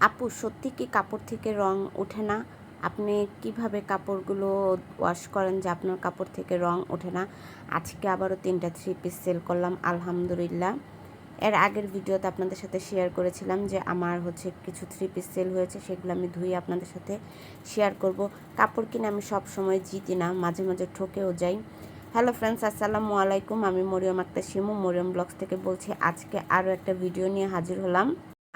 আপু সত্যি কি কাপড় থেকে রং ওঠে না? আপনি কিভাবে কাপড়গুলো ওয়াশ করেন যে আপনার কাপড় থেকে রং ওঠে না? আজকে আবারও ৩টা থ্রি পিস সেল করলাম আলহামদুলিল্লাহ। এর আগের ভিডিওতে আপনাদের সাথে শেয়ার করেছিলাম যে আমার হচ্ছে কিছু থ্রি পিস সেল হয়েছে, সেগুলো আমি ধুয়ে আপনাদের সাথে শেয়ার করব। কাপড় কিনে আমি সব সময় জিতি না, মাঝে মাঝে ঠকেও যাই। হ্যালো ফ্রেন্ডস, আসসালামু আলাইকুম। আমি মরিয়ম আক্তার শিমু, মরিয়ম ব্লগস থেকে বলছি। আজকে আরও একটা ভিডিও নিয়ে হাজির হলাম।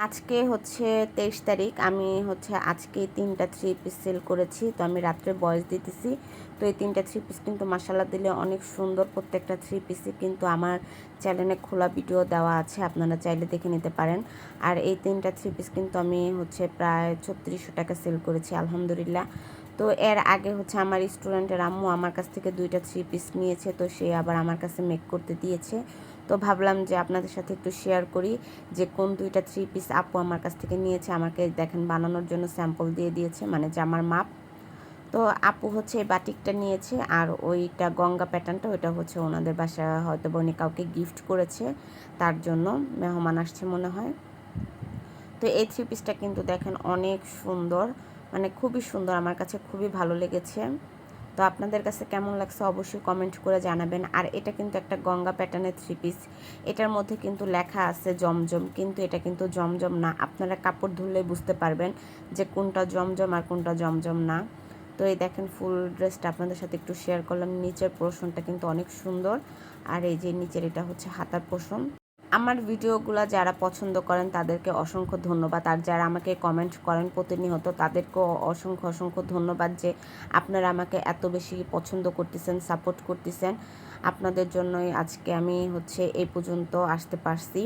আজকে হচ্ছে 23 তারিখ। আমি হচ্ছে আজকে 3টা থ্রি পিস সেল করেছি, তো আমি রাত্রে ভয়েস দিতেছি। তো এই 3টা থ্রি পিস কিন্তু মাশাআল্লাহ দিলে অনেক সুন্দর। প্রত্যেকটা থ্রি পিসে কিন্তু আমার চ্যানেলে খোলা ভিডিও দেওয়া আছে, আপনারা চাইলে দেখে নিতে পারেন। আর এই 3টা থ্রি পিস কিন্তু আমি হচ্ছে প্রায় 3600 টাকা সেল করেছি আলহামদুলিল্লাহ। তো এর আগে হচ্ছে আমার স্টুডেন্টের আম্মু আমার কাছ থেকে 2টা থ্রি পিস নিয়েছে, তো সে আবার আমার কাছে মেক করতে দিয়েছে। তো ভাবলাম যে আপনাদের সাথে একটু শেয়ার করি যে কোন 2টা থ্রি পিস আপু আমার কাছ থেকে নিয়েছে। আমাকে দেখেন বানানোর জন্য স্যাম্পল দিয়ে দিয়েছে, মানে জামার মাপ। তো আপু হচ্ছে এই বাটিকটা নিয়েছে, আর ওইটা গঙ্গা প্যাটার্নটা ওইটা হচ্ছে ওনাদের বাসায় হয়তো উনি কাউকে গিফট করেছে, তার জন্য মেহমান আসছে মনে হয়। তো এই থ্রি পিসটা কিন্তু দেখেন অনেক সুন্দর, মানে খুবই সুন্দর, আমার কাছে খুবই ভালো লেগেছে। তো আপনাদের কাছে কেমন লাগছে অবশ্যই কমেন্ট করে জানাবেন। আর এটা কিন্তু একটা গঙ্গা প্যাটার্নের থ্রি পিস। এটার মধ্যে কিন্তু লেখা আছে জমজম, কিন্তু এটা কিন্তু জমজম না। আপনারা কাপড় ধুলেই বুঝতে পারবেন যে কোনটা জমজম আর কোনটা জমজম না। তো এই দেখেন ফুল ড্রেসটা আপনাদের সাথে একটু শেয়ার করলাম। নিচের পোর্শনটা কিন্তু অনেক সুন্দর, আর এই যে নিচের এটা হচ্ছে হাতার পোর্শন। আমার ভিডিওগুলো যারা পছন্দ করেন তাদেরকে অসংখ্য ধন্যবাদ, আর যারা আমাকে কমেন্ট করেন প্রতিনিয়ত তাদেরকেও অসংখ্য অসংখ্য ধন্যবাদ যে আপনারা আমাকে এত বেশি পছন্দ করতেছেন, সাপোর্ট করতেছেন। আপনাদের জন্যই আজকে আমি হচ্ছে এই পর্যন্ত আসতে পারছি।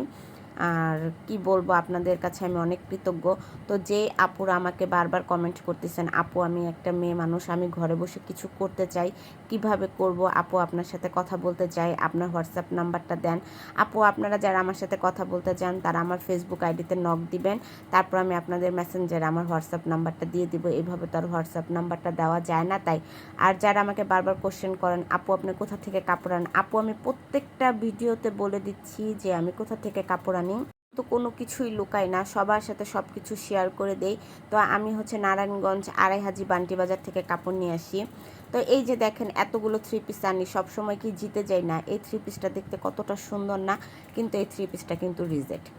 আর কি বলবো, আপনাদের কাছে আমি অনেক কৃতজ্ঞ। তো যে আপুরা আমাকে বারবার কমেন্ট করতেছেন, আপু আমি একটা মেয়ে মানুষ, আমি ঘরে বসে কিছু করতে চাই, কিভাবে করব আপু, আপনার সাথে কথা বলতে চাই, আপনার হোয়াটসঅ্যাপ নাম্বারটা দেন। আপু আপনারা যারা আমার সাথে কথা বলতে চান তারা আমার ফেসবুক আইডিতে নক দিবেন, তারপর আমি আপনাদের মেসেঞ্জারে আমার হোয়াটসঅ্যাপ নাম্বারটা দিয়ে দিব। এইভাবে তো আর হোয়াটসঅ্যাপ নাম্বারটা দেওয়া যায় না, তাই। আর যারা আমাকে বারবার কোশ্চেন করেন আপু আপনি কোথা থেকে কাপড় আনেন, আপু আমি প্রত্যেকটা ভিডিওতে বলে দিচ্ছি যে আমি কোথা থেকে কাপড় আনি। তো কোনো কিছুই লুকাই না, সবার সাথে সব কিছু শেয়ার করে দেই। তো আমি হচ্ছে নারায়ণগঞ্জ আড়াইহাজি বান্টি বাজার থেকে কাপড় নিয়ে আসি। তো এই যে দেখেন এতগুলো থ্রি পিস আনি, সবসময় কি জিতে যাই না। এই থ্রি পিসটা দেখতে কতটা সুন্দর না, কিন্তু এই থ্রি পিসটা কিন্তু রিজেক্ট।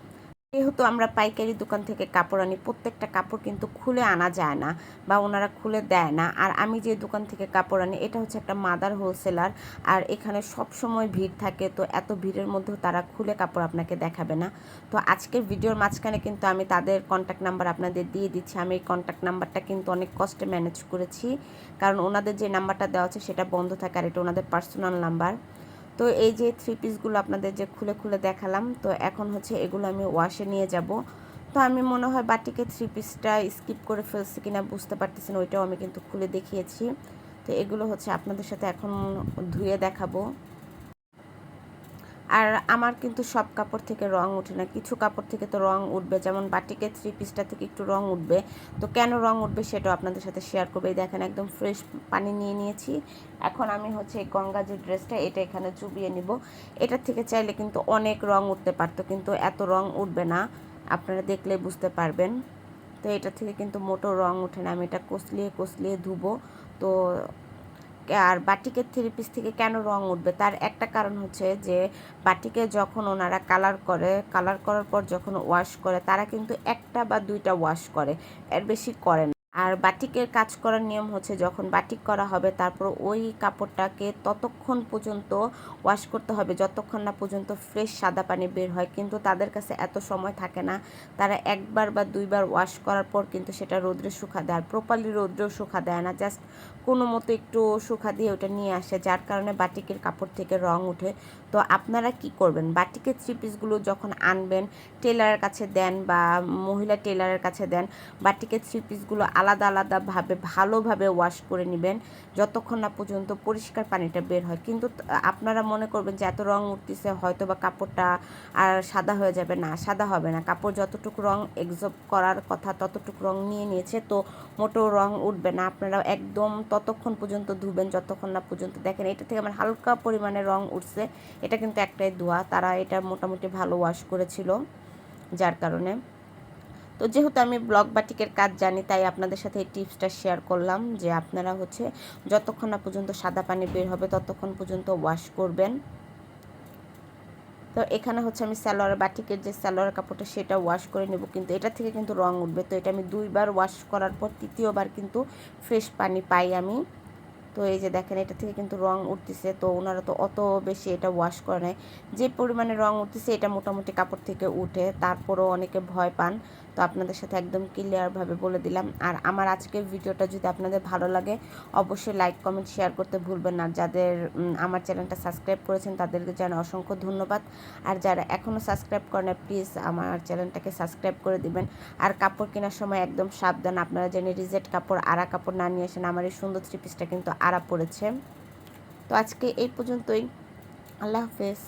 যেহেতু আমরা পাইকারি দোকান থেকে কাপড় আনি, প্রত্যেকটা কাপড় কিন্তু খুলে আনা যায় না বা ওনারা খুলে দেয় না। আর আমি যে দোকান থেকে কাপড় আনি এটা হচ্ছে একটা মাদার হোলসেলার, আর এখানে সব সময় ভিড় থাকে। তো এত ভিড়ের মধ্যেও তারা খুলে কাপড় আপনাকে দেখাবে না। তো আজকের ভিডিওর মাঝখানে কিন্তু আমি তাদের কন্ট্যাক্ট নাম্বার আপনাদের দিয়ে দিচ্ছি। আমি এই কন্ট্যাক্ট নাম্বারটা কিন্তু অনেক কষ্টে ম্যানেজ করেছি, কারণ ওনাদের যে নাম্বারটা দেওয়া আছে সেটা বন্ধ থাকে, আর এটা ওনাদের পার্সোনাল নাম্বার। তো এই যে থ্রি পিসগুলো আপনাদের যে খুলে খুলে দেখালাম, তো এখন হচ্ছে এগুলো আমি ওয়াশে নিয়ে যাব। তো আমি মনে হয় বাটিকে থ্রি পিসটা স্কিপ করে ফেলছি কিনা বুঝতে পারতেছি না, ওইটাও আমি কিন্তু খুলে দেখিয়েছি। তো এগুলো হচ্ছে আপনাদের সাথে এখন ধুয়ে দেখাবো। আর আমার কিন্তু সব কাপড় থেকে রং ওঠে না, কিছু কাপড় থেকে তো রং উঠবে, যেমন বাটিকের থ্রি পিসটা থেকে একটু রং উঠবে। তো কেন রং উঠবে সেটাও আপনাদের সাথে শেয়ার করবে। দেখেন একদম ফ্রেশ পানি নিয়ে নিয়েছি। এখন আমি হচ্ছে এই গঙ্গা যে ড্রেসটা এটা এখানে চুবিয়ে নিব। এটার থেকে চাইলে কিন্তু অনেক রং উঠতে পারতো, কিন্তু এত রং উঠবে না, আপনারা দেখলে বুঝতে পারবেন। তো এটা থেকে কিন্তু মোটো রং ওঠে না, আমি এটা কষলিয়ে কষলিয়ে ধুবো। তো আর বাটিকের থ্রি পিস থেকে কেন রং উঠবে তার একটা কারণ হচ্ছে যে বাটিকে যখন ওনারা কালার করে, কালার করার পর যখন ওয়াশ করে তারা কিন্তু একটা বা দুইটা ওয়াশ করে, এর বেশি করে না। আর বাটিকের কাজ করার নিয়ম হচ্ছে যখন বাটিক করা হবে তারপর ওই কাপড়টাকে ততক্ষণ পর্যন্ত ওয়াশ করতে হবে যতক্ষণ না পর্যন্ত ফ্রেশ সাদা পানি বের হয়, কিন্তু তাদের কাছে এত সময় থাকে না। তারা একবার বা দুইবার ওয়াশ করার পর কিন্তু সেটা রোদ্রে শুকা দেয়, আর প্রপারলি রোদ্রেও শুকা দেয় না, জাস্ট কোনো মতো একটু শুকা দিয়ে ওটা নিয়ে আসে, যার কারণে বাটিকের কাপড় থেকে রং উঠে। তো আপনারা কি করবেন, বাটিকের থ্রি পিসগুলো যখন আনবেন টেলারের কাছে দেন বা মহিলা টেলারের কাছে দেন, বাটিকের থ্রি পিসগুলো আলাদা আলাদাভাবে ভালোভাবে ওয়াশ করে নেবেন যতক্ষণ না পর্যন্ত পরিষ্কার পানিটা বের হয়। কিন্তু আপনারা মনে করবেন যে এত রং উঠতেছে হয়তো বা কাপড়টা আর সাদা হয়ে যাবে, না সাদা হবে না। কাপড় যতটুকু রং এক্সপ করার কথা ততটুকু রং নিয়ে নিয়েছে, তো মোটেও রং উঠবে না। আপনারা একদম ততক্ষণ পর্যন্ত ধুবেন যতক্ষণ না পর্যন্ত, দেখেন এটা থেকে আমার হালকা পরিমাণে রং উঠছে, এটা কিন্তু একটাই ধোয়া, তারা এটা মোটামুটি ভালো ওয়াশ করেছিল যার কারণে। তো যেহেতু আমি ব্লক বাটিকের কাজ জানি, তাই আপনাদের সাথে এই টিপসটা শেয়ার করলাম যে আপনারা হচ্ছে যতক্ষণ না পর্যন্ত সাদা পানি বের হবে ততক্ষণ পর্যন্ত ওয়াশ করবেন। তো এখানে হচ্ছে আমি সালোয়ার বাটিকের যে সালোয়ার কাপড়টা সেটা ওয়াশ করে নেব, কিন্তু এটা থেকে কিন্তু রং উঠবে। তো এটা আমি 2বার ওয়াশ করার পর তৃতীয়বার কিন্তু ফ্রেশ পানি পাই আমি। তো এই যে দেখেন এটা থেকে কিন্তু রং উঠতেছে। তো ওনারা তো অত বেশি এটা ওয়াশ করে নেয়, যে পরিমাণে রং উঠতেছে এটা মোটামুটি কাপড় থেকে উঠে, তারপরেও অনেকে ভয় পান। তো আপনাদের সাথে একদম ক্লিয়ারভাবে বলে দিলাম। আর আমার আজকের ভিডিওটা যদি আপনাদের ভালো লাগে অবশ্যই লাইক কমেন্ট শেয়ার করতে ভুলবেন না। যাদের আমার চ্যানেলটা সাবস্ক্রাইব করেছেন তাদেরকে জানাই অসংখ্য ধন্যবাদ। আর যারা এখনও সাবস্ক্রাইব করেন না প্লিজ আমার চ্যানেলটাকে সাবস্ক্রাইব করে দিবেন। আর কাপড় কেনার সময় একদম সাবধান, আপনারা জানি রিজেক্ট কাপড় আরা কাপড় না নিয়ে আসেন। আমার এই সুন্দর থ্রি পিসটা কিন্তু আরা পড়েছে। তো আজকে এই পর্যন্তই। আল্লাহ হাফেজ।